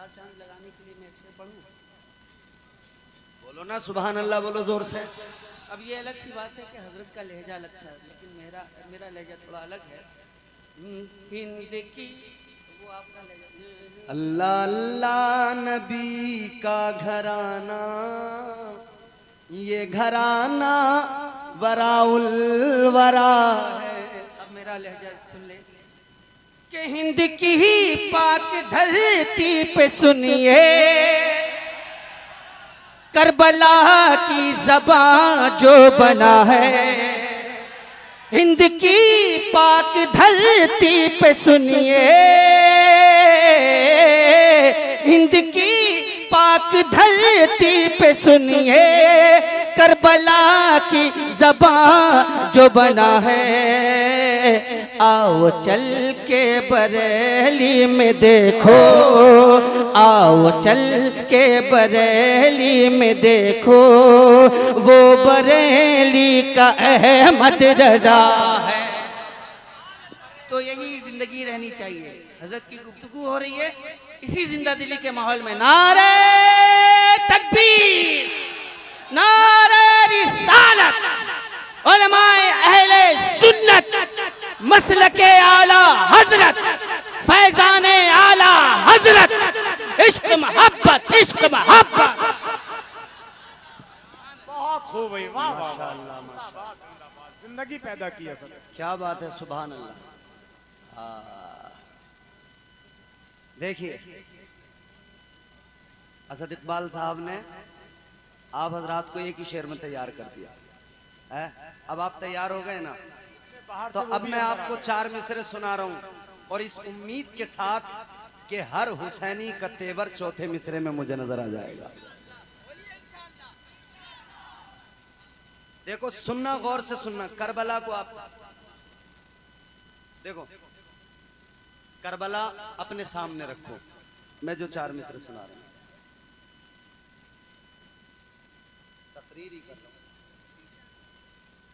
चार चांद लगाने के लिए मैं एक शेर पढ़ूं? बोलो ना सुभान अल्लाह, बोलो जोर से। अब ये अलग सी बात है कि हजरत का लहजा अलग था, लेकिन मेरा मेरा लहजा थोड़ा अलग है। हिंद की वो आपका लहजा। अल्लाह अल्लाह नबी का घराना, ये घराना वराउल वरा है। अब मेरा लहजा सुन ले कि हिंद की ही पाक धरती पे सुनिए करबला की ज़बान जो बना है। हिंद की पाक धरती पे सुनिए, हिंद की पाक धरती पे सुनिए करबला की ज़बान जो बना है। आओ चल के बरेली में देखो, आओ चल के बरेली में देखो, वो बरेली का अहमद रजा है। तो यही जिंदगी रहनी चाहिए। हजरत की गुफ्तगू हो रही है इसी जिंदा दिली के माहौल में। नारे तकबीर, नारे रिसालत, उलमाए अहले सुन्नत, मसलके आला हजरत, फैजाने आला हजरत, इश्क मोहब्बत, इश्क मोहब्बत। बहुत खूब भाई, वाह वाह वाह, जिंदगी पैदा की है सर। क्या बात है, सुभान अल्लाह। देखिए असद इकबाल साहब ने आप हजरात को एक ही शेर में तैयार कर दिया है। अब आप तैयार हो गए ना, तो अब मैं आपको चार मिसरे सुना रहा हूं और इस उम्मीद के साथ कि हर हुसैनी का तेवर चौथे मिसरे में मुझे नजर आ जाएगा। देखो सुनना, गौर से सुनना। करबला को आप देखो, करबला अपने सामने रखो। मैं जो चार मिसरे सुना रहा हूं तकरीर ही कर रहा हूं।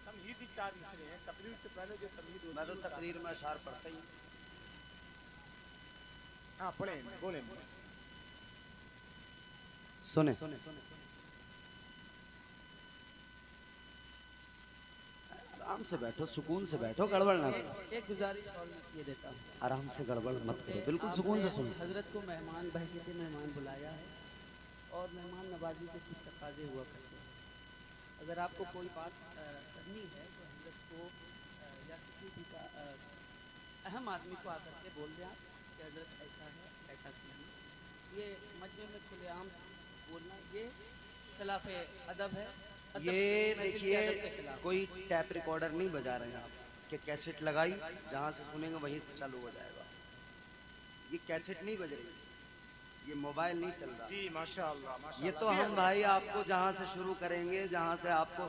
तमहीदी चार मिसरे हैं, तकरीर से पहले जो तमहीद, मैं तो तकरीर में अशार पढ़ता ही। हाँ पढ़े, बोले। सुने, आराम से बैठो, सुकून से बैठो, गड़बड़ ना करो। एक गुजारिश और मैं ये देता हूँ, आराम से, गड़बड़ मत करो, बिल्कुल सुकून से सुनो। हजरत को मेहमान बहसीत मेहमान बुलाया है और मेहमान नवाजी के कुछ तकाजे हुआ करते हैं। अगर आपको कोई बात करनी है तो हजरत को या किसी भी का अहम आदमी को आकर के बोल दें आप कि हजरत ऐसा है, ऐसा कीजिए। ये मजमे में खुलेआम बोलना ये खिलाफ अदब है। ये देखिए कोई टैप रिकॉर्डर नहीं बजा रहे हैं आप कि कैसेट लगाई जहां से सुनेंगे वहीं से चालू हो जाएगा। ये कैसेट नहीं बज रही, ये मोबाइल नहीं चल रहा। जी माशाअल्लाह, ये तो हम भाई आपको जहां से शुरू करेंगे, जहां से आपको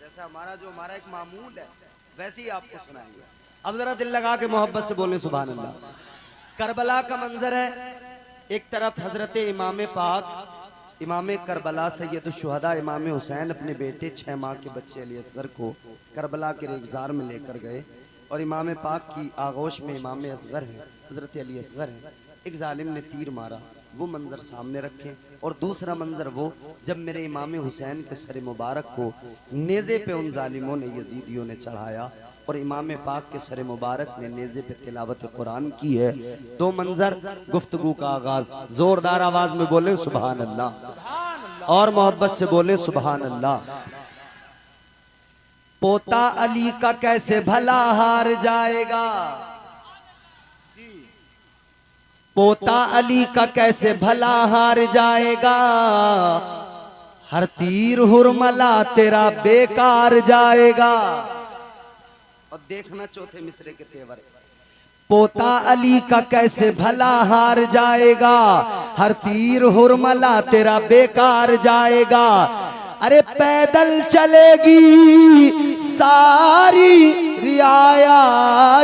जैसा हमारा एक मामूल है वैसे ही आपको सुनाएंगे। अब जरा दिल लगा के मोहब्बत से बोले सुभान अल्लाह। करबला का मंजर है, एक तरफ हजरत इमाम पाक इमाम करबला सैयद शुहदा इमाम हुसैन अपने बेटे 6 माह के बच्चे अली असगर को करबला के रेगजार में लेकर गए और इमाम पाक की आगोश में इमाम असगर है, हजरत अली असगर है। एक जालिम ने तीर मारा, वो मंजर सामने रखें। और दूसरा मंजर वो जब मेरे इमाम हुसैन के सर मुबारक को नेज़े पे उन जालिमों ने, यजीदियों ने चढ़ाया और इमाम पाक के सर मुबारक ने नेज़े पे तिलावत कुरान की है। दो मंजर, गुफ्तगू का आगाज। जोरदार आवाज में बोले सुभान अल्लाह और मोहब्बत से बोले सुभान अल्लाह। पोता अली का कैसे भला हार जाएगा, पोता अली का कैसे भला हार जाएगा, हर तीर हुरमला तेरा बेकार जाएगा। और देखना चौथे मिसरे के तेवर, पोता अली का कैसे भला हार जाएगा, हर तीर हुरमला तेरा बेकार जाएगा। अरे पैदल चलेगी सारी रियाया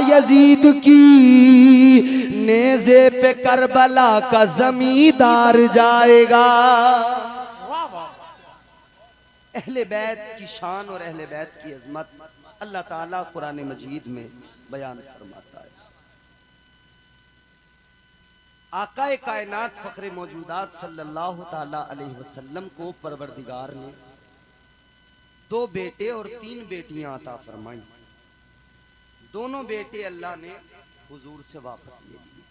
यजीद की, नेज़े पे करबला का जमींदार जाएगा। अहले बैत की शान और अहले बैत की अजमत अल्लाह ताला कुरान मजीद में बयान फरमाता है। आकाए कायनात फखरे मौजूदात सल्लल्लाहु ताला अलैहि वसल्लम को परवरदिगार ने 2 बेटे और 3 बेटियां अता फरमाई। दोनों बेटे अल्लाह ने हुजूर से वापस ले लिए।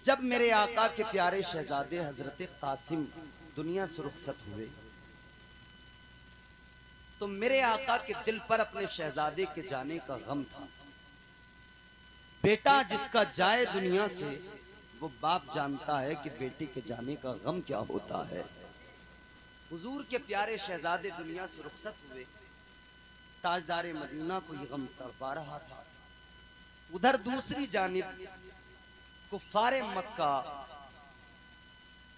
जब मेरे आका के प्यारे शहजादे हजरत कासिम दुनिया से रुखसत हुए तो मेरे आका के दिल पर अपने शहजादे के जाने का गम था। बेटा जिसका जाए दुनिया से वो बाप जानता है कि बेटे के जाने का गम क्या होता है। हुजूर के प्यारे शहजादे दुनिया से रुखसत हुए, ताजदारे मदीना को ये गम तड़पा रहा था। उधर दूसरी जानिब कुफ्फारे मक्का,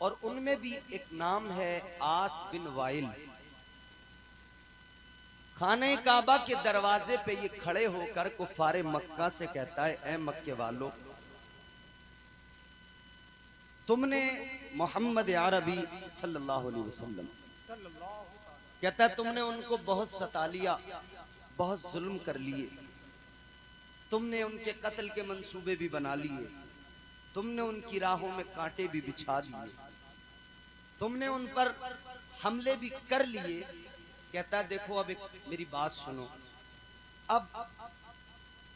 और उनमें भी एक नाम है आस बिन वाइल, खाने काबा के दरवाजे पे ये खड़े होकर कुफ्फारे मक्का से कहता है, ऐ मक्के वालों, तुमने मोहम्मद अरबी सल्लल्लाहु अलैहि वसल्लम, कहता है तुमने उनको बहुत सता लिया, बहुत जुल्म कर लिए, तुमने उनके कत्ल के मंसूबे भी बना लिए, तुमने उनकी राहों में कांटे भी बिछा दिए, तुमने उन पर हमले भी कर लिए। कहता है देखो अब एक मेरी बात सुनो, अब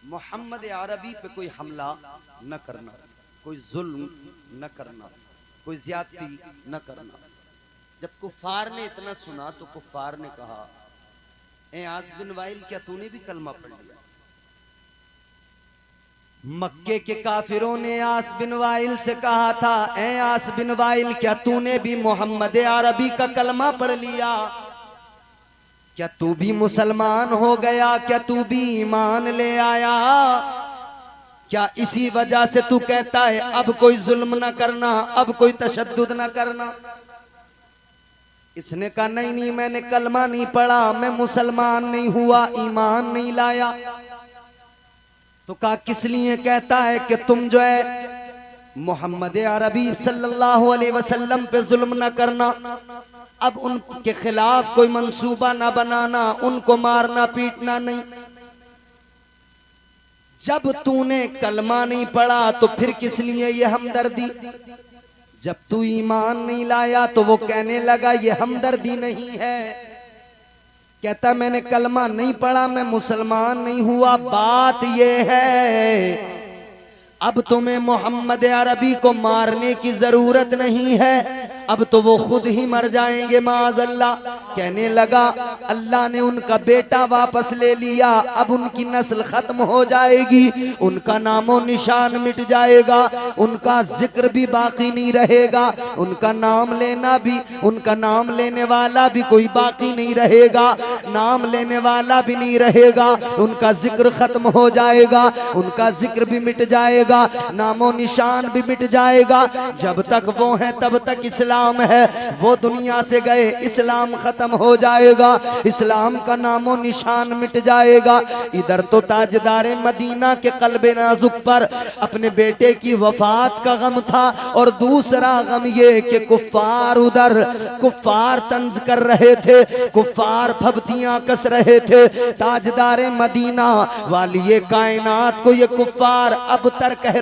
मोहम्मद अरबी पे कोई हमला न करना, कोई जुल्म न करना, कोई ज्यादती न करना। जब कुफार ने इतना सुना तो कुफार ने कहा, ए आस बिन वाइल, क्या तूने भी कलमा पढ़ लिया? मक्के के काफिरों ने आस बिन वाइल से कहा था, ए आस बिन वाइल, क्या तूने भी मोहम्मद अरबी का कलमा पढ़ लिया? क्या तू भी मुसलमान हो गया? क्या तू भी ईमान ले आया? क्या इसी वजह से तू कहता है अब कोई जुल्म ना करना, अब कोई तशद्दुद ना करना? इसने कहा नहीं नहीं, मैंने कलमा नहीं पढ़ा, मैं मुसलमान नहीं हुआ, ईमान नहीं लाया। तो कहा किस लिए कहता है कि तुम जो है मोहम्मद अरबी सल्लल्लाहु अलैहि वसल्लम पे जुल्म ना करना, अब उनके खिलाफ कोई मंसूबा ना बनाना, उनको मारना पीटना नहीं। जब तूने कलमा नहीं पढ़ा तो फिर किस लिए ये हमदर्दी? जब तू ईमान नहीं लाया तो वो कहने लगा ये हमदर्दी नहीं है। कहता मैंने कलमा नहीं पढ़ा, मैं मुसलमान नहीं हुआ, बात ये है अब तुम्हें मोहम्मद अरबी को मारने की जरूरत नहीं है, अब तो वो खुद ही मर जाएंगे माअज़ल्लाह। कहने लगा अल्लाह ने उनका बेटा वापस ले लिया, अब उनकी नस्ल खत्म हो जाएगी, उनका नामो निशान मिट जाएगा, उनका जिक्र भी बाकी नहीं रहेगा, उनका नाम लेना भी, उनका नाम लेने वाला भी कोई बाकी नहीं रहेगा, नाम लेने वाला भी नहीं रहेगा, उनका जिक्र खत्म हो जाएगा, उनका जिक्र भी मिट जाएगा, नामो निशान भी मिट जाएगा। जब तक वो है तब तक इस्लाम है, वो दुनिया से गए इस्लाम खत्म हो जाएगा, इस्लाम का नामो निशान मिट जाएगा। इधर तो ताजदारे मदीना के कल्बे नाजुक पर अपने बेटे की वफात का गम था, और दूसरा गम ये कि कुफ्फार उधर कुफ्फार तंज कर रहे थे, कुफ्फार फबतियां कस रहे थे। ताजदारे मदीना वाली कायनात को ये कुफ्फार अब तक कह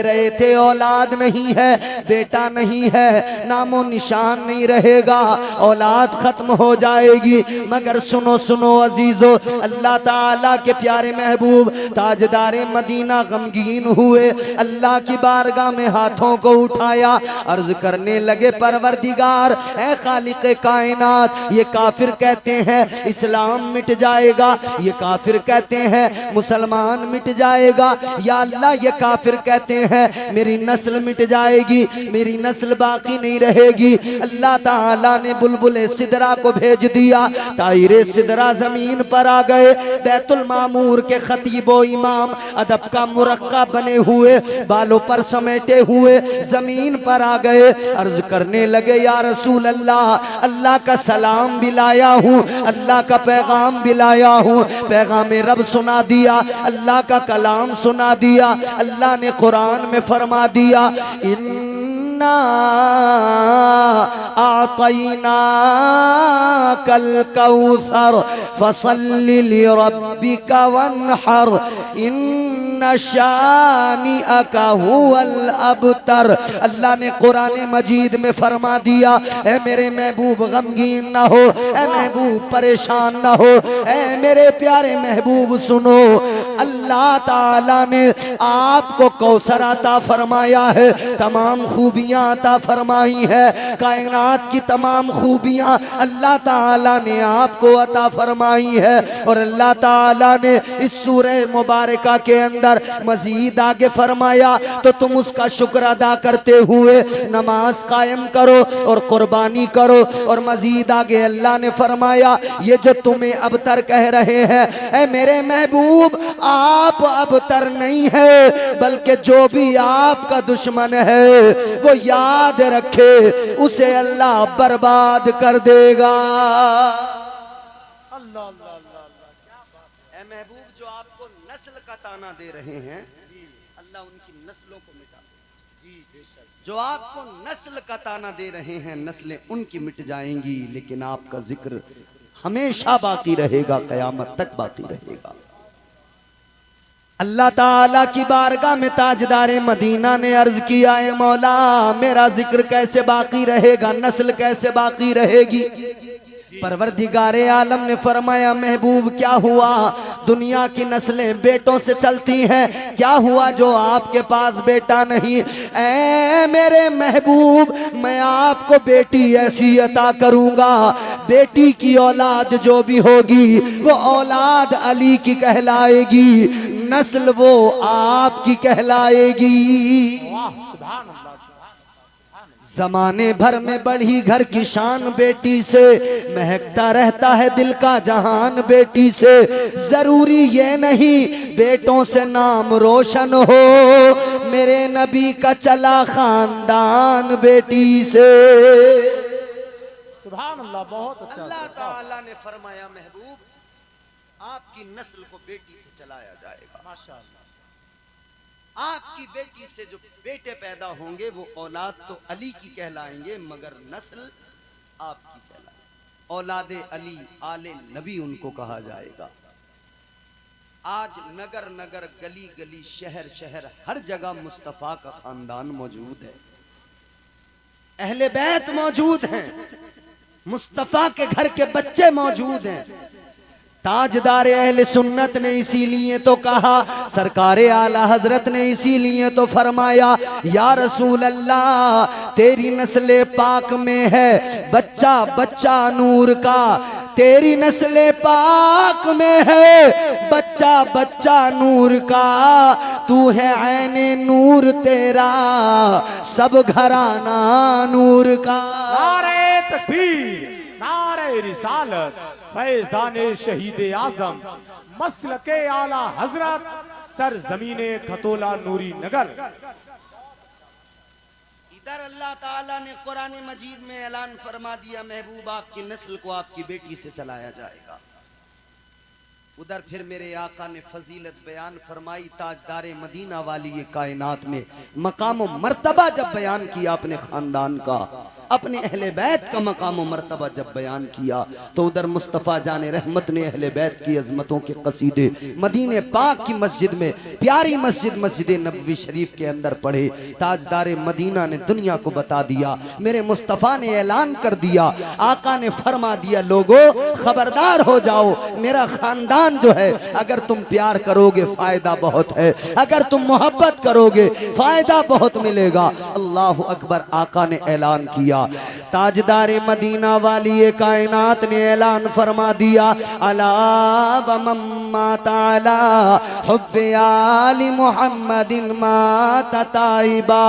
रहे थे औलाद नहीं है, बेटा नहीं है, नामो निशान नहीं रहेगा, औलाद खत्म हो जाएगी। मगर सुनो सुनो अजीजो, अल्लाह ताला के प्यारे महबूब ताजदारे मदीना गमगीन हुए, अल्लाह की बारगाह में हाथों को उठाया, अर्ज करने लगे परवरदिगार ऐ खालिक कायनात, ये काफिर कहते हैं इस्लाम मिट जाएगा, ये काफिर कहते हैं मुसलमान मिट जाएगा, या अल्लाह ये काफिर कहते हैं मेरी नस्ल मिट जाएगी, मेरी नस्ल बाकी नहीं रहेगी। अल्लाह ताला ने बुलबुले सिदरा को भेज दिया, तायरे सिदरा जमीन पर आ गए, बैतुल मामूर के खतीबो इमाम अदब का मुरक्का बने हुए, बालों पर समेटे हुए जमीन पर आ गए, अर्ज करने लगे या रसूल अल्लाह, अल्लाह का सलाम भी लाया हूँ, अल्लाह का पैगाम भी लाया हूँ, पैगाम रब सुना दिया, अल्लाह का कलाम सुना दिया। अल्लाह ने कुरान में फरमा दिया इन्ना आतैना कल कौसर फसल्लि लिरब्बिका वन्हर इन्न शानिअका हुवल अबतर। अल्लाह ने कुरान मजीद में फरमा दिया, ए मेरे महबूब गमगीन ना हो, ए महबूब परेशान ना हो, ए मेरे प्यारे महबूब सुनो, अल्लाह ताला ने आपको कौसर अता फरमाया है, तमाम खूबियां अता फरमाई है, कायनात की तमाम खूबियां अल्लाह ताला ने आपको अता फरमाई है। और अल्लाह ताला ने इस सूरह मुबारका के अंदर मजीद आगे फरमाया, तो तुम उसका शुक्र अदा करते हुए नमाज कायम करो और कुर्बानी करो। और मजीद आगे अल्लाह ने फरमाया, ये जो तुम्हें अबतर कह रहे हैं, ऐ मेरे महबूब आप अबतर नहीं है, बल्कि जो भी आपका दुश्मन है वो याद रखे, उसे अल्लाह बर्बाद कर देगा। अल्लाह अल्लाह अल्लाह अल्लाह, क्या बात। ऐ महबूब जो आपको नस्ल का ताना दे रहे हैं, अल्लाह उनकी नस्लों को मिटा दे। जी बेशक। जो आपको नस्ल का ताना दे रहे हैं, नस्लें उनकी मिट जाएंगी, लेकिन आपका जिक्र हमेशा बाकी रहेगा, कयामत तक बाकी रहेगा। अल्लाह ताला की बारगाह में ताजदारे मदीना ने अर्ज किया, है मौला मेरा जिक्र कैसे बाकी रहेगा, नस्ल कैसे बाकी रहेगी। परवरदिगारे आलम ने फरमाया, महबूब क्या हुआ, दुनिया की नस्लें बेटों से चलती हैं, क्या हुआ जो आपके पास बेटा नहीं। ऐ मेरे महबूब मैं आपको बेटी ऐसी अता करूंगा, बेटी की औलाद जो भी होगी वो औलाद अली की कहलाएगी, नस्ल वो आपकी कहलाएगी। वाह सुभान अल्लाह। जमाने भर में बढ़ी घर की शान बेटी से, महकता रहता है दिल का जहान बेटी से। जरूरी ये नहीं बेटों से नाम रोशन हो, मेरे नबी का चला खानदान बेटी से। सुभान अल्लाह, बहुत अच्छा। अल्लाह ताला ने फरमाया, महबूब आपकी नस्ल को बेटी से चलाया जाएगा। माशाअल्लाह। आपकी बेटी से जो बेटे पैदा होंगे वो औलाद तो अली की कहलाएंगे, मगर नस्ल आपकी कहलाएगी। औलादे अली आले नबी उनको कहा जाएगा। आज नगर नगर गली गली शहर शहर हर जगह मुस्तफा का खानदान मौजूद है, अहले बैत मौजूद हैं, मुस्तफा के घर के बच्चे मौजूद हैं। ताजदार अहले सुन्नत ने इसीलिए तो कहा, सरकार आला हजरत ने इसीलिए तो फरमाया, या रसूल अल्लाह तेरी नस्ले पाक में है बच्चा बच्चा नूर का, तेरी नस्ले पाक में है बच्चा बच्चा नूर का, तू है ऐने नूर तेरा सब घराना नूर का। नारे तकबीर, नारे रिसालत, फैज़ाने शहीद आज़म, मसलके आला हजरत, सर जमीने खतोला नूरी नगर। इधर अल्लाह ताला ने कुरान मजीद में ऐलान फरमा दिया, महबूब आपकी नस्ल को आपकी बेटी से चलाया जाएगा। उधर फिर मेरे आका ने फजीलत बयान फरमाई, ताजदारे मदीना वाली ये कायनात ने मकाम व मर्तबा जब बयान किया अपने खानदान का, अपने अहले बैत का मकाम व मर्तबा जब बयान किया, तो उधर मुस्तफ़ा जाने रहमत ने अहले बैत की अजमतों के कसीदे मदीने पाक की मस्जिद में, प्यारी मस्जिद मस्जिद नबवी शरीफ के अंदर पढ़े। ताजदारे मदीना ने दुनिया को बता दिया, मेरे मुस्तफ़ा ने ऐलान कर दिया, आका ने फरमा दिया, लोगों खबरदार हो जाओ, मेरा खानदान जो है अगर तुम प्यार करोगे फायदा बहुत है, अगर तुम मोहब्बत करोगे फायदा बहुत मिलेगा। अल्लाह अकबर। आका ने ऐलान किया, ताजदारे मदीना वाली ये कायनात ने ऐलान फरमा दिया, अला व मम्मा ताला हुब्बे आली मुहम्मदिन माता ताइबा,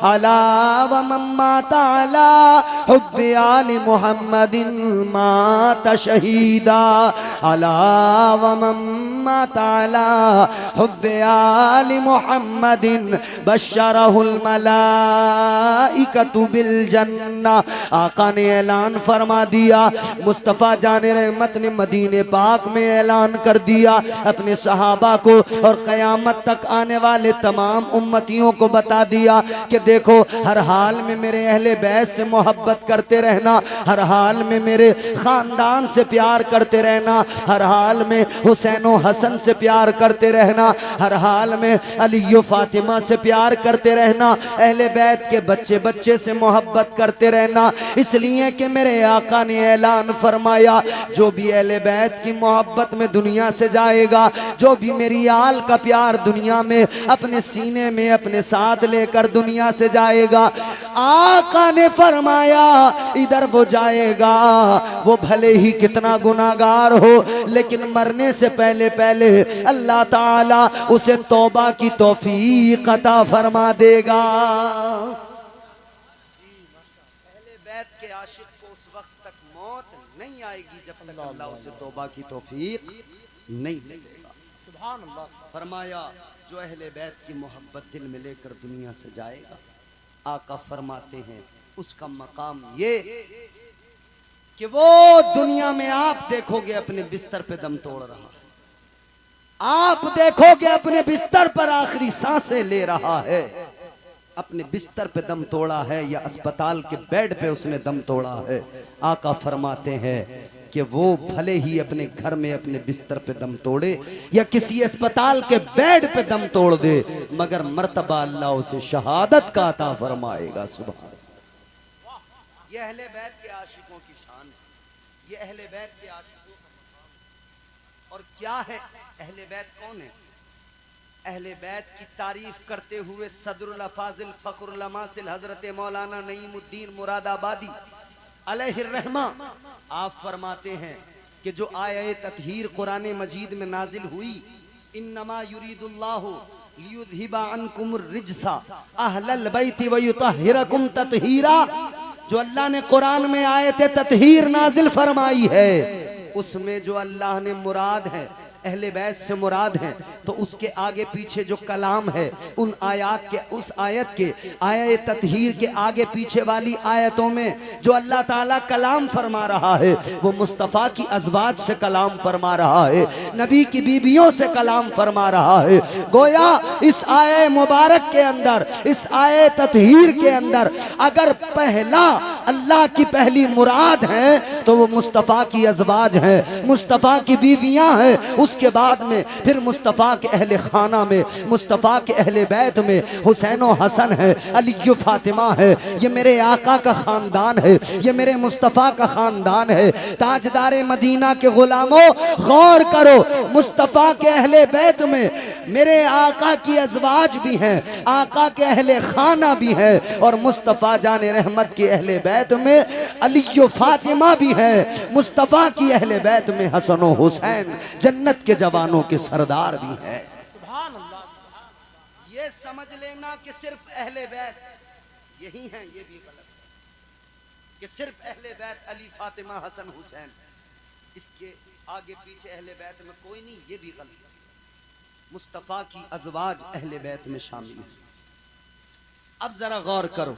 अला व मम्मा ताला हुब्बे आली मुहम्मदिन माता शहीदा, अला व मम्मा ताला हुब्बे आली मुहम्मदिन बशरहुल मलाइकतु बिल जन्ना। आका ने ऐलान फरमा दिया, मुस्तफ़ा जाने रहमत ने मदीने पाक में ऐलान कर दिया अपने सहाबा को और क़यामत तक आने वाले तमाम उम्मतियों को बता दिया कि देखो हर हाल में मेरे अहले बैत से मोहब्बत करते रहना, हर हाल में मेरे ख़ानदान से प्यार करते रहना, हर हाल में हुसैन और हसन से प्यार करते रहना, हर हाल में अली व फातिमा से प्यार करते रहना, अहले बैत के बच्चे बच्चे से मोहब्बत करते रहना। इसलिए कि मेरे आका ने ऐलान फरमाया जो भी अहले बैत की मोहब्बत में दुनिया से जाएगा, जो भी मेरी आल का प्यार दुनिया में अपने सीने में अपने साथ लेकर दुनिया से जाएगा, आका ने फरमाया इधर वो जाएगा, वो भले ही कितना गुनाहगार हो लेकिन मरने से पहले पहले अल्लाह ताला उसे तौबा की तौफीक अता फरमा देगा। अहले बैत के आशिक को उस वक्त तक मौत नहीं आएगी जब तक अल्लाह उसे तौबा की तौफीक नहीं देगा। सुभान अल्लाह। फरमाया जो अहले बैत की मोहब्बत दिल में लेकर दुनिया से जाएगा, आका फरमाते हैं उसका मकाम ये कि वो दुनिया में आप देखोगे अपने बिस्तर पे दम तोड़ रहा है, आप देखोगे अपने बिस्तर पर आखिरी सांसें ले रहा है, अपने बिस्तर पे दम तोड़ा है या अस्पताल के बेड पे उसने दम तोड़ा है। आका फरमाते हैं कि वो भले ही अपने घर में अपने बिस्तर पे दम तोड़े या किसी अस्पताल के बेड पे दम तोड़ दे, मगर मर्तबा अल्लाह उसे शहादत का अता फरमाएगा। सुभान। ये अहले बैत के आशिकों की शान है, ये अहले बैत के आशिकों का मकाम। और क्या है अहले बैत कौन है? अहले बैत की तारीफ करते हुए सदरुल अफाजिल फखरुल अमासिल हजरत मौलाना नईमुद्दीन मुरादाबादी अलैहि रहमा आप फरमाते हैं कि जो आये ततहीर कुरान मजीद में नाजिल हुई, इन्नमा युरीदुल्लाहु लियुज़हिबा अन्कुम रिज्सा अहलल बैति व युतहिरकुम ततहीरा, जो अल्लाह ने कुरान में आयत ततहीर नाजिल फरमाई है उसमें जो अल्लाह ने मुराद है अहले बैत से मुराद है, तो उसके आगे पीछे जो कलाम है उन आयत के उस आयत के आयत ततहीर के आगे पीछे वाली आयतों में जो अल्लाह ताला कलाम फरमा रहा है वो मुस्तफ़ा की अज़वाज से कलाम फरमा रहा है, नबी की बीबियों से कलाम फरमा रहा है। गोया इस आय मुबारक के अंदर, इस आय ततहीर के अंदर अगर पहला अल्लाह की पहली मुराद है तो वो मुस्तफ़ा की अज़वाज है, मुस्तफ़ा की बीवियां हैं, उसके बाद में फिर मुस्तफ़ा के अहले खाना में, मुस्तफ़ा के अहले बैत में हुसैन और हसन है, अली व फातिमा है। ये मेरे आका का ख़ानदान है, ये मेरे मुस्तफ़ा का ख़ानदान है। ताजदार मदीना के ग़ुलामों गौर करो, मुस्तफ़ा के अहले बैत में मेरे आका की अज़वाज भी हैं, आका के अहले खाना भी है, और मुस्तफ़ा जाने रहमत के अहले बैत में अली व फातिमा भी है, मुस्तफ़ा की अहले बैत में हसन और हुसैन जन्नत के जवानों के सरदार भी है। सुभान अल्लाह। ये समझ लेना कि सिर्फ अहले बैत यही हैं, ये भी गलत है कि सिर्फ अहले बैत अली फातिमा हसन हुसैन, इसके आगे पीछे अहले बैत में कोई नहीं, ये भी गलत है। मुस्तफ़ा की अज़वाज अहले बैत में शामिल है। अब जरा गौर करो,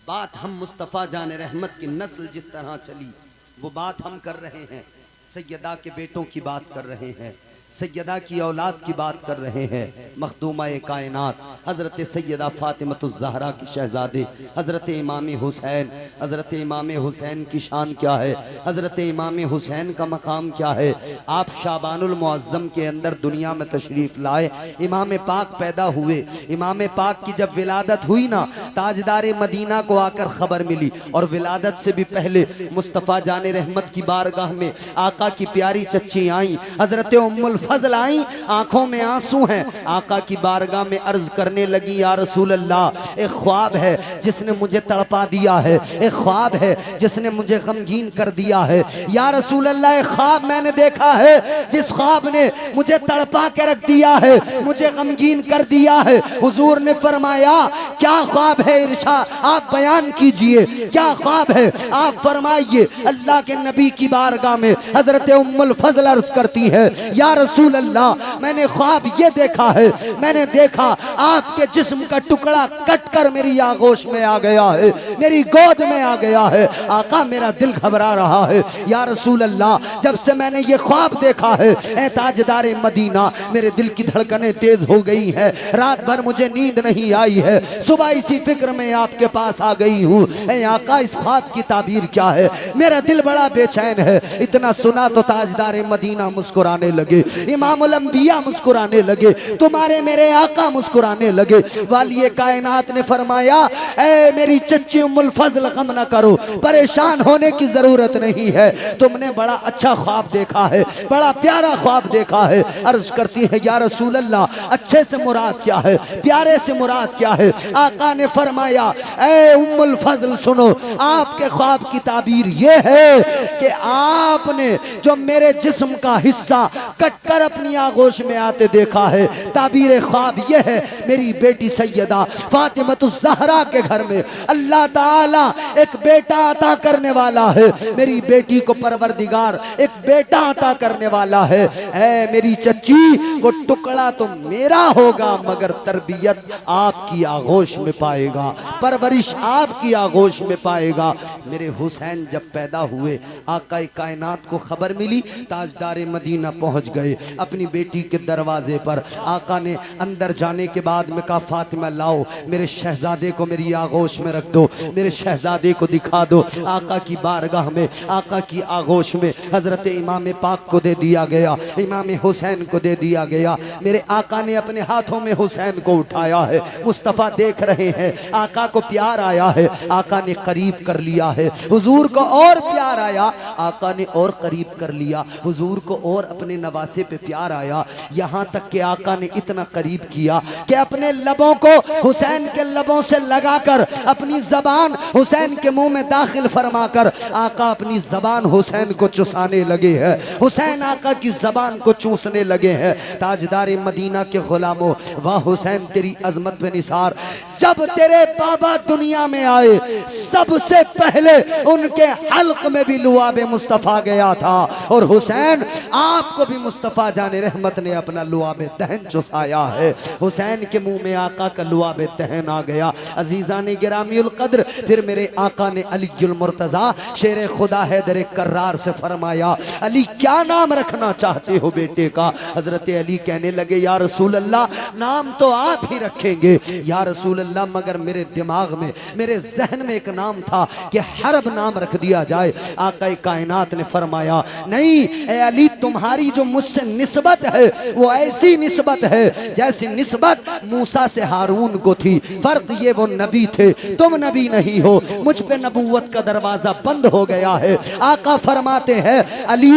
बात हम मुस्तफ़ा जाने रहमत की नस्ल जिस तरह चली वो बात हम कर रहे हैं, सैयदा के बेटों की बात कर रहे हैं, सैयदा की औलाद की बात कर रहे हैं, मखदूमा कायनात हज़रत सैयदा फ़ातिमतुज़ ज़हरा की शहज़ादे हज़रत इमाम हुसैन, हज़रत इमाम हुसैन की शान क्या है, हज़रत इमाम हुसैन का मकाम क्या है। आप शाबानुल मुअज़्ज़म के अंदर दुनिया में तशरीफ़ लाए, इमाम पाक पैदा हुए, इमाम पाक की जब विलादत हुई ना, ताजदार मदीना को आकर ख़बर मिली, और विलादत से भी पहले मुस्तफ़ा जाने रहमत की बारगाह में आका की प्यारी चच्ची आई, हज़रत उम्मुल फजल आई, आंखों में आंसू हैं, आका की बारगाह में अर्ज करने लगी, या रसूल अल्लाह, एक ख्वाब है जिसने मुझे तड़पा दिया है, एक ख्वाब है जिसने मुझे गमगीन कर दिया है। या रसूल अल्लाह, एक ख्वाब मैंने देखा है जिस ख्वाब ने मुझे तड़पा के रख दिया है, मुझे गमगीन कर दिया है। हुजूर ने फरमाया क्या ख्वाब है इरशाद, आप बयान कीजिए क्या ख्वाब है, आप फरमाइए। अल्लाह के नबी की बारगाह में हजरत उम्मुल फजल अर्ज करती है, या रसूल अल्लाह, मैंने ख्वाब ये देखा है, मैंने देखा आपके जिस्म का टुकड़ा कट कर मेरी आगोश में आ गया है, मेरी गोद में आ गया है। आका मेरा दिल घबरा रहा है, या रसूल अल्लाह, जब से मैंने ये ख्वाब देखा है ए ताजदारे मदीना, मेरे दिल की धड़कनें तेज हो गई है, रात भर मुझे नींद नहीं आई है, सुबह इसी फिक्र में आपके पास आ गई हूँ। ए आका, इस ख्वाब की ताबीर क्या है, मेरा दिल बड़ा बेचैन है। इतना सुना तो ताजदारे मदीना मुस्कुराने लगे, इमामुल अंबिया मुस्कुराने लगे, तुम्हारे मेरे आका मुस्कुराने लगे। वालिए कायनात ने फरमाया, ए मेरी चच्ची उम्मुल फजल, गम न करो, परेशान होने की जरूरत नहीं है, तुमने बड़ा अच्छा ख्वाब देखा है, बड़ा प्यारा ख्वाब देखा है। अर्ज करती है, या रसूल अल्लाह, अच्छे से मुराद क्या है, प्यारे से मुराद क्या है? आका ने फरमाया, ए उम्मुल फजल सुनो, आपके ख्वाब की ताबीर ये है कि आपने जो मेरे जिस्म का हिस्सा कटकर अपनी आगोश में आते देखा है, ताबीर ख्वाब ये है, मेरी बेटी सैयदा फातिमतुज़ ज़हरा के घर में अल्लाह ताला एक बेटा अता करने वाला है, मेरी बेटी को परवरदिगार एक बेटा अता करने वाला है। ऐ मेरी चच्ची, वो टुकड़ा तो मेरा होगा मगर तरबियत आपकी आगोश में पाएगा, परवरिश आपकी आगोश में पाएगा। मेरे हुसैन जब पैदा हुए, आका कायनात को खबर मिली, ताजदारे मदीना पहुंच गए अपनी बेटी के दरवाजे पर। आका ने अंदर जाने के बाद में कहा, फातिमा लाओ, मेरे शहजादे को मेरी आगोश में रख दो, मेरे शहजादे को दिखा दो। आका की बारगाह में, आका की आगोश में हजरत इमाम पाक को दे दिया गया, इमाम हुसैन को दे दिया गया। मेरे आका ने अपने हाथों में हुसैन को उठाया है, मुस्तफ़ा देख रहे हैं, आका को प्यार आया है, आका ने करीब कर लिया है, हुजूर को और प्यार आया, आका ने और करीब कर लिया, हुजूर को और अपने नवासे पे प्यार आया। यहाँ तक कि आका ने इतना करीब किया कि अपने लबों को हुसैन के लबों से लगाकर अपनी जबान हुसैन के मुंह में दाखिल फरमाकर आका अपनी जबान हुसैन को चुसाने लगे हैं, हुसैन आका की जबान को चूसने लगे हैं। ताजदारे मदीना के गुलामों, वाह हुसैन तेरी अजमत व निसार, जब तेरे बाबा दुनिया में आए सबसे पहले उनके हल्क में भी लुआबे मुस्तफ़ा गया था, और हुसैन आपको भी मुस्तफ़ा जाने रहमत ने अपना लुआबे दहन चुसाया है। हुसैन के मुंह में आका का लुआबे दहन आ गया। अजीज़ान गिरामीउल कद्र, फिर मेरे आका ने अलीउल मुर्तज़ा शेर खुदा हैदर कर्रार से फरमाया, अली क्या नाम रखना चाहते हो बेटे का? हजरत अली कहने लगे, या रसूल अल्लाह, नाम तो आप ही रखेंगे या रसूल अल्लाह, मगर मेरे दिमाग में, मेरे जहन में एक नाम था कि हरब नाम रख दिया जाए। आका कायनात ने फरमाया, नहीं ए अली, तुम्हारी जो मुझसे निस्बत है वो ऐसी निस्बत है जैसी निस्बत मूसा से हारून को थी, फर्क ये वो नबी थे, तुम नबी नहीं हो, मुझ पे नबूवत का दरवाजा बंद हो गया है। आका फरमाते हैं, अली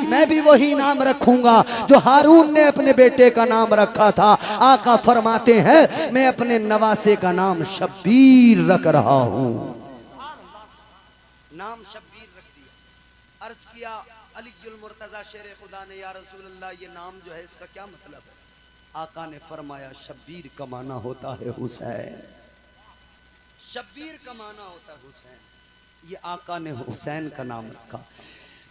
मैं भी वही नाम रखूंगा जो हारून ने अपने बेटे का नाम रखा था। आका फरमाते हैं, मैं अपने नवासे का नाम शब्बीर रख रहा हूं। नाम शब्बीर रख दिया। अर्ज किया अलीउल मुर्तज़ा शेर खुदा ने, या रसूल अल्लाह, ये नाम जो है इसका क्या मतलब है? आका ने फरमाया, शब्बीर का माना होता है हुसैन, शब्बीर का माना होता है हुसैन। ये आका ने हुसैन का नाम रखा।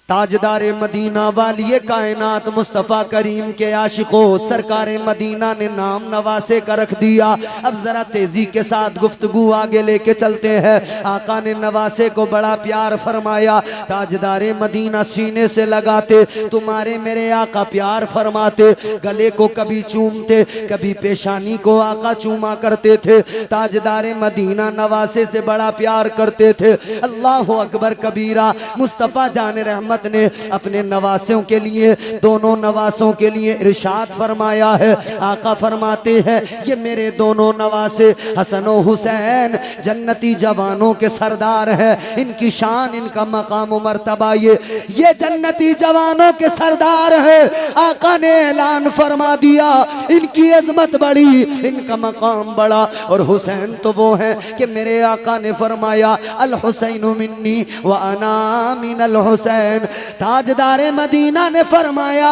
ताजदारे मदीना वालिए कायनात मुस्तफ़ा करीम के आशिकों, सरकार मदीना ने नाम नवासे का रख दिया। अब जरा तेजी के साथ गुफ्तगू आगे लेके चलते हैं। आका ने नवासे को बड़ा प्यार फरमाया। ताजदारे मदीना सीने से लगाते, तुम्हारे मेरे आका प्यार फरमाते, गले को कभी चूमते, कभी पेशानी को आका चूमा करते थे। ताजदारे मदीना नवासे से बड़ा प्यार करते थे। अल्लाह अकबर कबीरा। मुस्तफ़ा जाने रहमत ने अपने नवासों के लिए, दोनों नवासों के लिए इरशाद फरमाया है। आका फरमाते हैं, ये मेरे दोनों नवासे हसन और हुसैन जन्नती जवानों के सरदार हैं, इनकी शान, इनका मकाम और मर्तबा ये जन्नती जवानों के सरदार हैं। आका ने ऐलान फरमा दिया, इनकी अजमत बड़ी, इनका मकाम बड़ा। और हुसैन तो वो है कि मेरे आका ने फरमाया, अल हुसैन मिन्नी व अना मिनल हुसैन। ताजदारे मदीना ने फरमाया,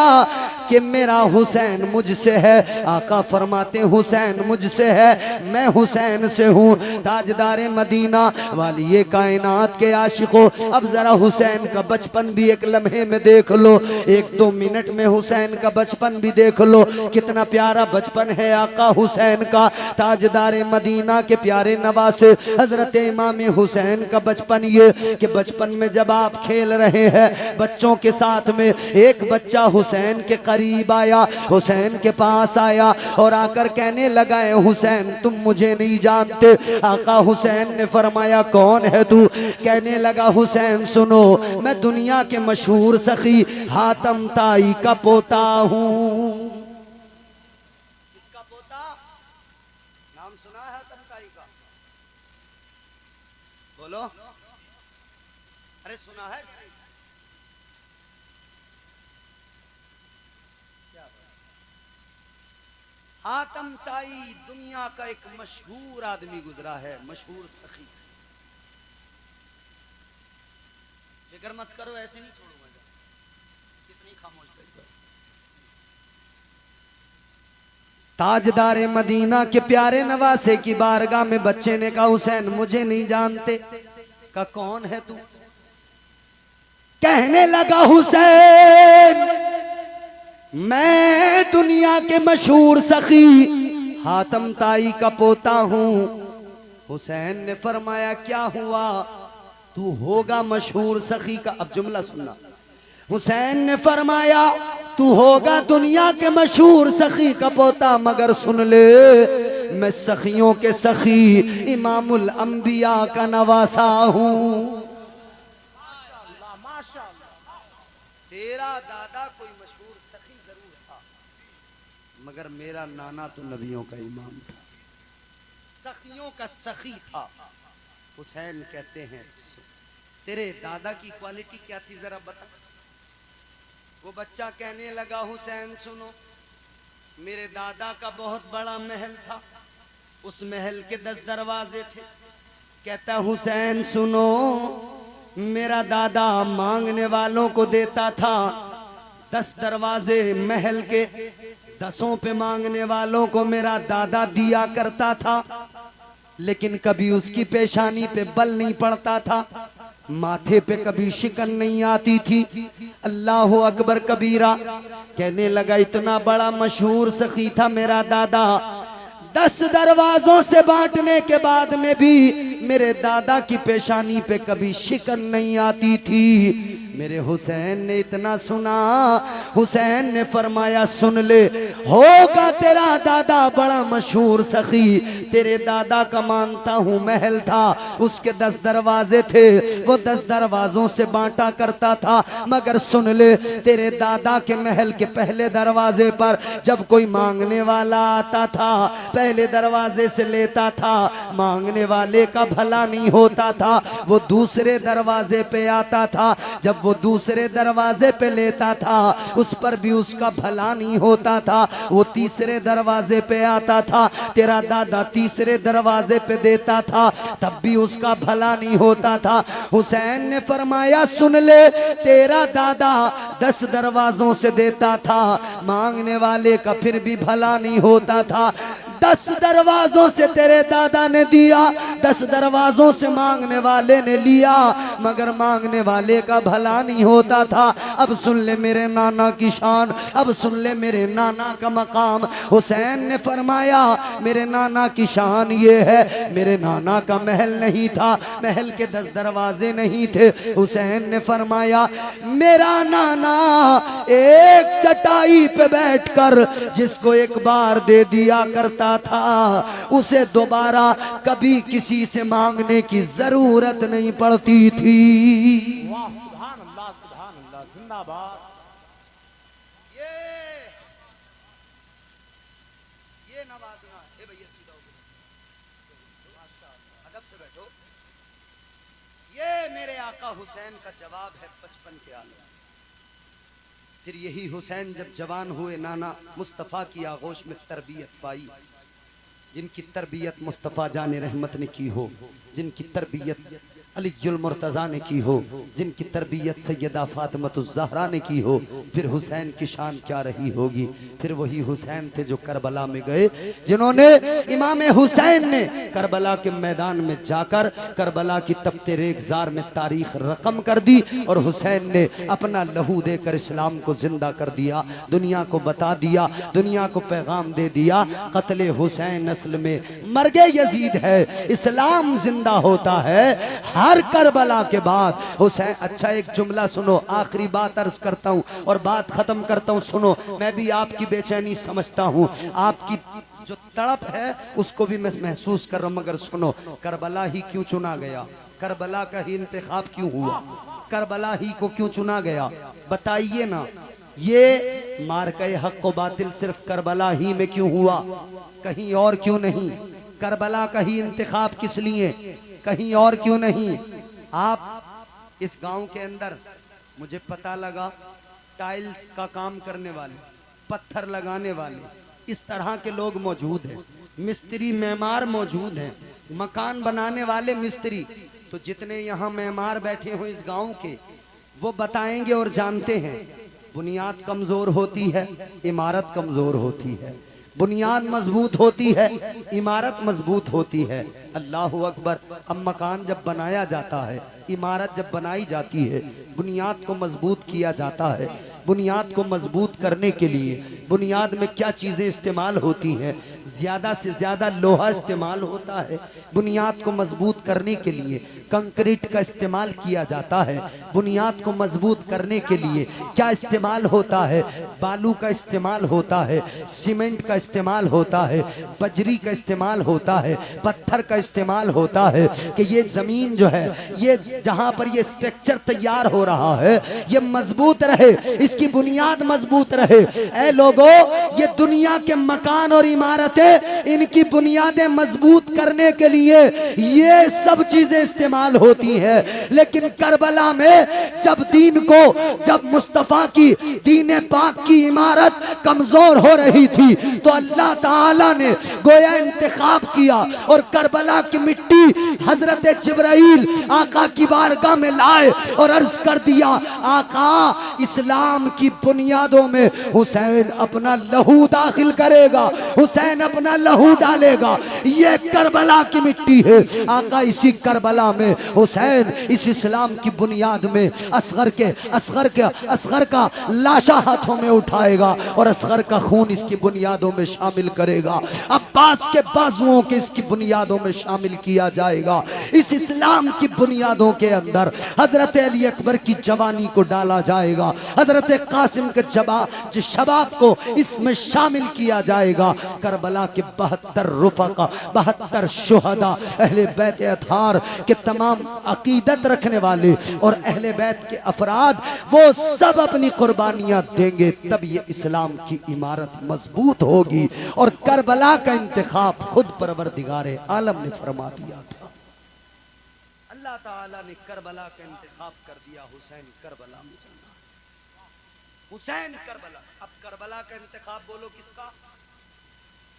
कि मेरा हुसैन मुझसे है। आका फरमाते हुसैन मुझसे है, मैं हुसैन से हूँ। ताजदार मदीना वाली ये कायनात के आशिकों, अब जरा हुसैन का बचपन भी एक लम्हे में देख लो, 1-2 मिनट में हुसैन का बचपन भी देख लो। कितना प्यारा बचपन है आका हुसैन का। ताजदार मदीना के प्यारे नवासे हजरत इमाम हुसैन का बचपन ये कि बचपन में जब आप खेल रहे हैं बच्चों के साथ में, एक बच्चा हुसैन के करीब आया, हुसैन के पास आया और आकर कहने लगा, हुसैन तुम मुझे नहीं जानते। आका हुसैन ने फरमाया कौन है तू? कहने लगा हुसैन सुनो, मैं दुनिया के मशहूर सखी हातम ताई का पोता हूँ। किसका पोता? नाम सुना है हातम ताई का? बोलो, अरे सुना है? हातम ताई दुनिया का एक मशहूर आदमी गुजरा है, मशहूर सखी। फिक्र मत करो, ऐसे नहीं छोड़ूंगा। कितनी खामोश बैठो। ताजदार मदीना के प्यारे नवासे की बारगाह में बच्चे ने कहा हुसैन मुझे नहीं जानते। का कौन है तू? कहने लगा हुसैन मैं दुनिया के मशहूर सखी हातम ताई का पोता हूं। हुसैन ने फरमाया क्या हुआ? तू होगा मशहूर सखी का। अब जुमला सुनना। हुसैन ने फरमाया तू होगा दुनिया के मशहूर सखी का पोता, मगर सुन ले मैं सखियों के सखी इमामुल अंबिया का नवासा हूं। तेरा दादा कोई मशहूर सखी जरूर था, मगर मेरा नाना तो नबियों का इमाम था, सखियों का सखी था। हुसैन कहते हैं तेरे दादा की क्वालिटी क्या थी जरा बता। वो बच्चा कहने लगा हुसैन सुनो, मेरे दादा का बहुत बड़ा महल था, उस महल के 10 दरवाजे थे। कहता हुसैन सुनो, मेरा दादा मांगने वालों को देता था, 10 दरवाजे महल के, 10 पे मांगने वालों को मेरा दादा दिया करता था, लेकिन कभी उसकी पेशानी पे बल नहीं पड़ता था, माथे पे कभी शिकन नहीं आती थी। अल्लाह अकबर कबीरा। कहने लगा इतना बड़ा मशहूर सखी था मेरा दादा, 10 दरवाजों से बांटने के बाद में भी मेरे दादा की पेशानी पे कभी शिकन नहीं आती थी। मेरे हुसैन ने इतना सुना, हुसैन ने फरमाया सुन ले, होगा तेरा दादा बड़ा मशहूर सखी, तेरे दादा का मानता हूँ महल था, उसके 10 दरवाजे थे, वो 10 दरवाजों से बांटा करता था, मगर सुन ले तेरे दादा के महल के पहले दरवाजे पर जब कोई मांगने वाला आता था, पहले दरवाजे से लेता था, मांगने वाले का भला नहीं होता था, वो दूसरे दरवाजे पे आता था, जब वो दूसरे दरवाजे पे लेता था उस पर भी उसका भला नहीं होता था, वो तीसरे दरवाजे पे आता था, तेरा दादा तीसरे दरवाजे पे देता था, तब भी उसका भला नहीं होता था। हुसैन ने फरमाया सुन ले, तेरा दादा 10 दरवाजों से देता था, मांगने वाले का फिर भी भला नहीं होता था, 10 दरवाजों से तेरे दादा ने दिया, 10 दरवाजों से मांगने वाले ने लिया, मगर मांगने वाले का भला नहीं होता था। अब सुन ले मेरे नाना की शान, अब सुन ले मेरे नाना का मकाम। हुसैन ने फरमाया मेरे नाना की शान ये है, मेरे नाना का महल नहीं था, महल के 10 दरवाजे नहीं थे। हुसैन ने फरमाया मेरा नाना एक चटाई पे बैठकर जिसको एक बार दे दिया करता था, उसे दोबारा कभी किसी से मांगने की जरूरत नहीं पड़ती थी। वाह, सुभान अल्लाह, जिंदाबाद। ये नवाजना है भैया, सीधा हो गया, माशाअल्लाह, अदब से बैठो। ये मेरे आका हुसैन का जवाब है बचपन के आलम। फिर यही हुसैन जब जवान हुए, नाना मुस्तफ़ा की आगोश में तरबियत पाई, जिनकी तरबियत मुस्तफ़ा जाने रहमत ने की हो, जिनकी तरबियत अलीजुल मुर्तज़ा ने की हो, जिनकी तरबियत सैयदा फातिमतुज़ ज़हरा ने की हो, फिर हुसैन की शान क्या रही होगी। फिर वही हुसैन थे जो करबला में गए, जिन्होंने इमाम हुसैन ने करबला के मैदान में जाकर करबला की तपते रेगजार में तारीख रकम कर दी और हुसैन ने अपना लहू देकर इस्लाम को जिंदा कर दिया, दुनिया को बता दिया, दुनिया को पैगाम दे दिया, कत्ले हुसैन असल में मर्गे यजीद है, इस्लाम जिंदा होता है हर करबला के बाद। हुसैन, अच्छा एक जुमला सुनो, आखिरी बात अर्ज करता हूँ और बात खत्म करता हूँ। सुनो, मैं भी आपकी बेचैनी समझता हूँ, आपकी जो तड़प है उसको भी मैं महसूस कर रहा हूँ, मगर सुनो, करबला ही क्यों चुना गया? करबला का ही इंतखाब क्यों हुआ? करबला ही को क्यों चुना गया? बताइए ना। ये मार्के हक व बातिल सिर्फ करबला ही में क्यों हुआ, कहीं और क्यों नहीं? करबला का ही इंतखाब किस लिए, कहीं और क्यों नहीं? आप इस गांव के अंदर, मुझे पता लगा, टाइल्स का काम करने वाले, पत्थर लगाने वाले, इस तरह के लोग मौजूद हैं, मिस्त्री मेमार मौजूद हैं, मकान बनाने वाले मिस्त्री। तो जितने यहाँ मेमार बैठे हो इस गांव के, वो बताएंगे और जानते हैं, बुनियाद कमजोर होती है, इमारत कमजोर होती है। बुनियाद मजबूत होती है, इमारत मजबूत होती है। अल्लाहु अकबर। अब मकान जब बनाया जाता है, इमारत जब बनाई जाती है, बुनियाद को मजबूत किया जाता है। बुनियाद को मजबूत करने के लिए बुनियाद में क्या चीज़ें इस्तेमाल होती हैं? ज़्यादा से ज़्यादा लोहा इस्तेमाल होता है। बुनियाद को मजबूत करने के लिए कंक्रीट का इस्तेमाल किया जाता है। बुनियाद को मजबूत करने के लिए क्या इस्तेमाल होता है? बालू का इस्तेमाल होता है, सीमेंट का इस्तेमाल होता है, बजरी का इस्तेमाल होता है, पत्थर का इस्तेमाल होता है कि ये ज़मीन जो है, ये जहाँ पर ये स्ट्रक्चर तैयार हो रहा है, ये मजबूत रहे, इसकी बुनियाद मजबूत रहे। ऐ लोगों, ये दुनिया के मकान और इमारतें, इनकी बुनियादें मजबूत करने के लिए ये सब चीजें इस्तेमाल होती हैं। लेकिन करबला में जब दीन को, जब मुस्तफा की दीन पाक की इमारत कमजोर हो रही थी, तो अल्लाह ताला ने गोया इंतखाब किया और करबला की मिट्टी हजरत जिब्राइल आका की बारगाह में लाए और अर्ज कर दिया, आका, इस्लाम की बुनियादों में हुसैन अपना लहू दाखिल करेगा, हुसैन अपना लहू डालेगा। ये करबला की मिट्टी है। आका इसी करबला में हुसैन इस इस्लाम की बुनियाद में असगर का लाशा हाथों में उठाएगा और असगर का खून इसकी बुनियादों में शामिल करेगा। अब्बास के बाजुओं के इसकी बुनियादों में शामिल किया जाएगा। इस इस्लाम की बुनियादों के अंदर हजरत अली अकबर की जवानी को डाला जाएगा, हजरत कासिम के शबाब को इसमें शामिल किया जाएगा। करबला के 72 रुफका, 72 शुहदा, अहले बैत अतहार के तमाम अकीदत रखने वाले और अहले बैत के अफराद, वो सब अपनी कुर्बानियां देंगे, तब ये इस्लाम की इमारत मजबूत होगी। और करबला का इंतखाब खुद परवरदिगारे आलम ने फरमा दिया था। अल्लाह ताला ने करबला का इंतखाब कर दिया। हुसैन करबला में जाना, हुसैन करबला। अब करबला का इंतखाब बोलो किसका?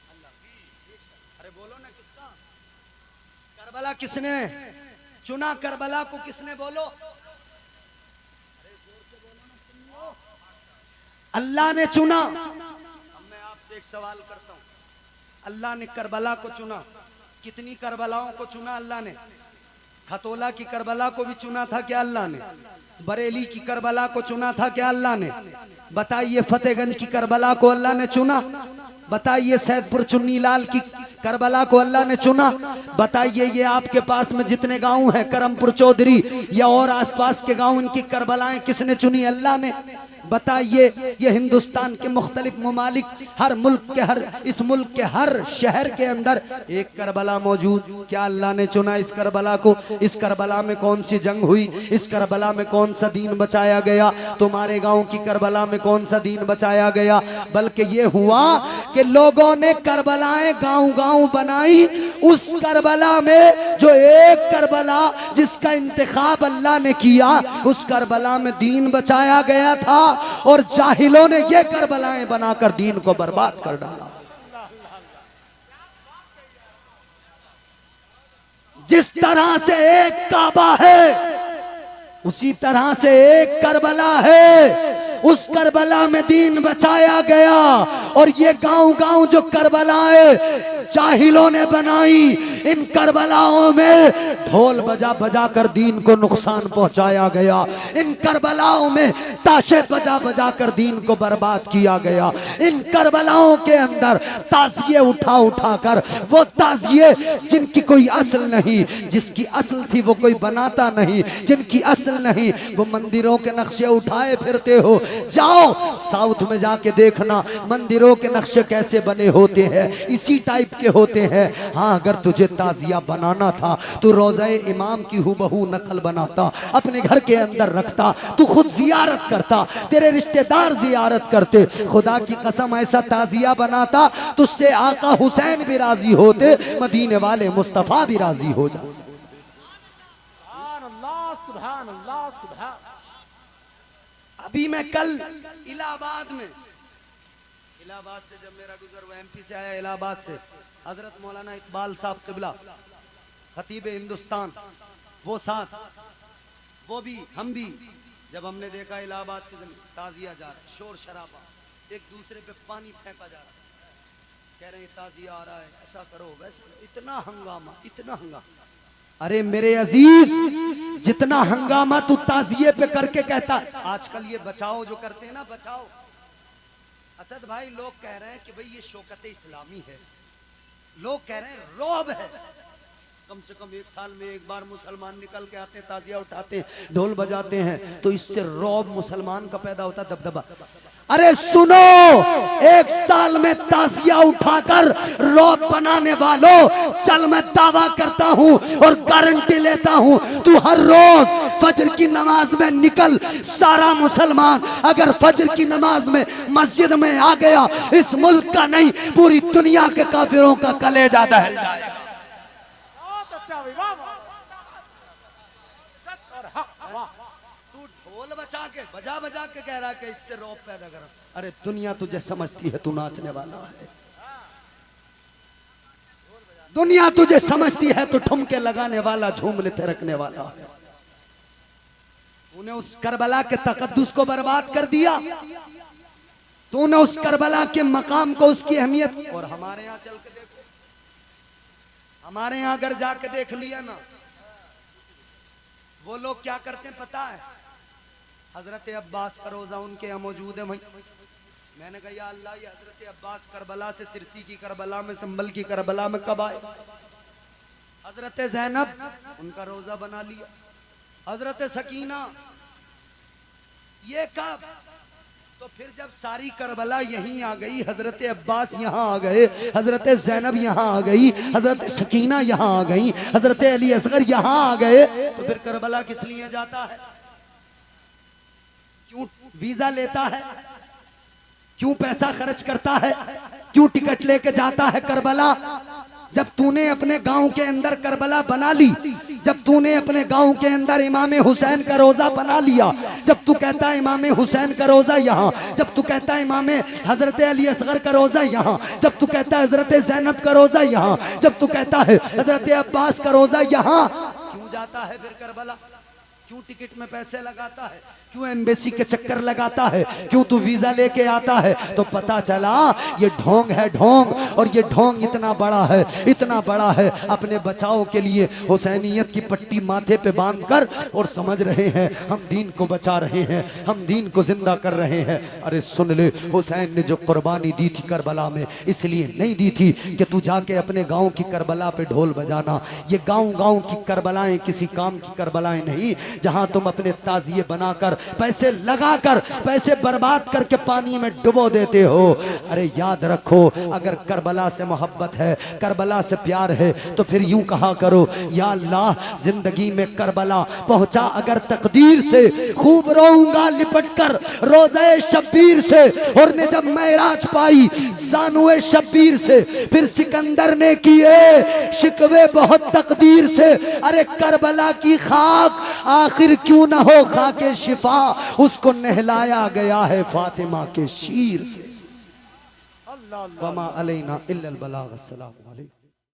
अल्लाह की। अरे बोलो ना किसका? करबला किसने चुना? करबला को किसने? बोलो, अरे जोर से बोलो ना, सुन लो। अल्लाह ने चुना। अब मैं आपसे एक सवाल करता हूं, अल्लाह ने करबला को चुना, कितनी करबलाओं को चुना अल्लाह ने? खतोला की करबला को भी चुना था क्या अल्लाह ने? बरेली की करबला को चुना था क्या अल्लाह ने? बताइए, फतेहगंज की करबला को अल्लाह ने चुना? बताइए, सैदपुर चुन्नी लाल की करबला को अल्लाह ने चुना? बताइए, ये आपके पास में जितने गांव हैं, करमपुर चौधरी या और आसपास के गांव, इनकी करबलाएं किसने चुनी? अल्लाह ने। बताइए, ये हिंदुस्तान के मुख्तलिफ ममालिक, हर मुल्क के, हर इस मुल्क के हर शहर के अंदर एक करबला मौजूद, क्या अल्लाह ने चुना इस करबला को? इस करबला में कौन सी जंग हुई? इस करबला में कौन सा दीन बचाया गया? तुम्हारे गांव की करबला में कौन सा दीन बचाया गया? बल्कि ये हुआ कि लोगों ने करबलाएं गांव गांव बनाई। उस करबला में जो एक करबला जिसका इंतखाब अल्लाह ने किया, उस करबला में दीन बचाया गया था और जाहिलों ने ये करबलाएं बनाकर दीन को बर्बाद कर डाला। जिस तरह से एक काबा है उसी तरह से एक करबला है। उस करबला में दीन बचाया गया। और ये गांव गांव जो करबलाएं जाहिलों ने बनाई, इन करबलाओं में ढोल बजा बजा कर दीन को नुकसान पहुंचाया गया। इन करबलाओं में ताशे बजा बजा कर दीन को बर्बाद किया गया। इन करबलाओं के अंदर ताजिए उठा उठा कर, वो ताजिए जिनकी कोई असल नहीं, जिसकी असल थी वो कोई बनाता नहीं, जिनकी असल नहीं वो मंदिरों के नक्शे उठाए फिरते हो। जाओ साउथ में जाके देखना मंदिरों के नक्शे कैसे बने होते हैं, इसी टाइप के होते हैं। हाँ, अगर तुझे ताजिया बनाना था तो रोज़े इमाम की हुबहू नकल बनाता, अपने घर के अंदर रखता, तू खुद जियारत करता, तेरे रिश्तेदार जियारत करते। खुदा की कसम ऐसा ताजिया बनाता तुझसे आका हुसैन भी राजी होते, मदीने वाले मुस्तफा भी राजी हो जाते। अभी मैं कल इलाहाबाद से जब मेरा गुजर वो एमपी से आया, इलाहाबाद से हजरत मौलाना इकबाल साहब किबला खतीब हिंदुस्तान वो साथ, वो भी हम भी, जब हमने देखा इलाहाबाद के ताजिया जा रहा है, शोर शराबा, एक दूसरे पे पानी फेंका जा रहा है, कह रहे हैं ताजिया आ रहा है, ऐसा करो वैसे करो, इतना हंगामा। अरे मेरे अजीज, जितना हंगामा तू ताजिए पे करके कहता, आजकल ये बचाओ जो करते हैं ना, बचाओ असद भाई, लोग कह रहे हैं कि भाई ये शौकत इस्लामी है, लोग कह रहे हैं रौब है। कम से कम एक साल में एक बार मुसलमान निकल के आते हैं, ताजिया उठाते हैं, ढोल बजाते हैं, तो इससे रौब मुसलमान का पैदा होता, दबदबा। अरे सुनो, एक साल में ताजिया उठाकर रौब बनाने वालों, चल मैं दावा करता हूं और गारंटी लेता हूं, तू हर रोज फजर की नमाज में निकल, सारा मुसलमान अगर फजर की नमाज में मस्जिद में आ गया, इस मुल्क का नहीं पूरी दुनिया के काफिरों का कलेजा दहल जाएगा। बजा बजा के कह रहा है कि इससे रौब पैदा कर। अरे दुनिया तुझे समझती है, तू नाचने वाला है। दुनिया तुझे समझती है तो ठुमके लगाने वाला, झूमने थिरकने वाला है। तूने उस करबला के तकद्दुस को बर्बाद कर दिया, तूने उस करबला के मकाम को, उसकी अहमियत। और हमारे यहाँ चल के देखो, हमारे यहाँ अगर जाके देख लिया ना, वो लोग क्या करते हैं पता है? हजरत अब्बास का रोजा उनके यहाँ मौजूद है भाई। मैंने कहा या अल्लाह, ये हजरत अब्बास करबला से, सिरसी की करबला में, संभल की करबला में कब आए? हजरत ज़ैनब उनका रोजा बना लिया, हजरत सकीना ये कब? तो फिर जब सारी करबला यहीं आ गई, हजरत अब्बास यहाँ आ गए, हजरत ज़ैनब यहाँ आ गई, हजरत सकीना यहाँ आ गई, हजरत अली असगर यहाँ आ गए, तो फिर करबला किस लिए जाता है? क्यों वीजा लेता है? क्यों पैसा खर्च करता है? क्यों टिकट लेके जाता है करबला? जब तूने अपने गांव के अंदर करबला बना ली, जब तूने अपने गांव के अंदर इमाम हुसैन का रोजा बना लिया, जब तू कहता है इमाम हुसैन का रोजा यहाँ, जब तू कहता है इमाम हजरत अली असगर का रोजा यहाँ, जब तू कहता है हजरत ज़ैनब का रोजा यहाँ, जब तू कहता है हजरत अब्बास का रोजा यहाँ, क्यों जाता है फिर करबला? क्यों टिकट में पैसे लगाता है? क्यों एम्बेसी के चक्कर लगाता है? क्यों तू वीजा लेके आता है? तो पता चला ये ढोंग है, ढोंग। और ये ढोंग इतना बड़ा है, इतना बड़ा है, अपने बचाव के लिए हुसैनियत की पट्टी माथे पे बांधकर और समझ रहे हैं हम दीन को बचा रहे हैं, हम दीन को जिंदा कर रहे हैं। अरे सुन ले, हुसैन ने जो कुर्बानी दी थी करबला में, इसलिए नहीं दी थी कि तू जाके अपने गाँव की करबला पे ढोल बजाना। ये गाँव गाँव की करबलाएं किसी काम की करबलाएं नहीं, जहां तुम अपने ताजिए बनाकर, पैसे लगाकर, पैसे बर्बाद करके पानी में डुबो देते हो। अरे याद रखो, अगर करबला से मोहब्बत है, करबला से प्यार है, तो फिर यूं कहा करो, या अल्लाह जिंदगी में करबला पहुंचा अगर तकदीर से, खूब रोऊंगा लिपट कर रोज़े शब्बीर से। और ने जब मेराज पाई ज़ानुए शब्बीर से, फिर सिकंदर ने किए शिकवे बहुत तकदीर से। अरे करबला की खाक आखिर क्यों ना हो खाके शिफा, उसको नहलाया गया है फातिमा के शीर से। वमा अलैना इल्लल बलाग। अस्सलामु अलैकुम।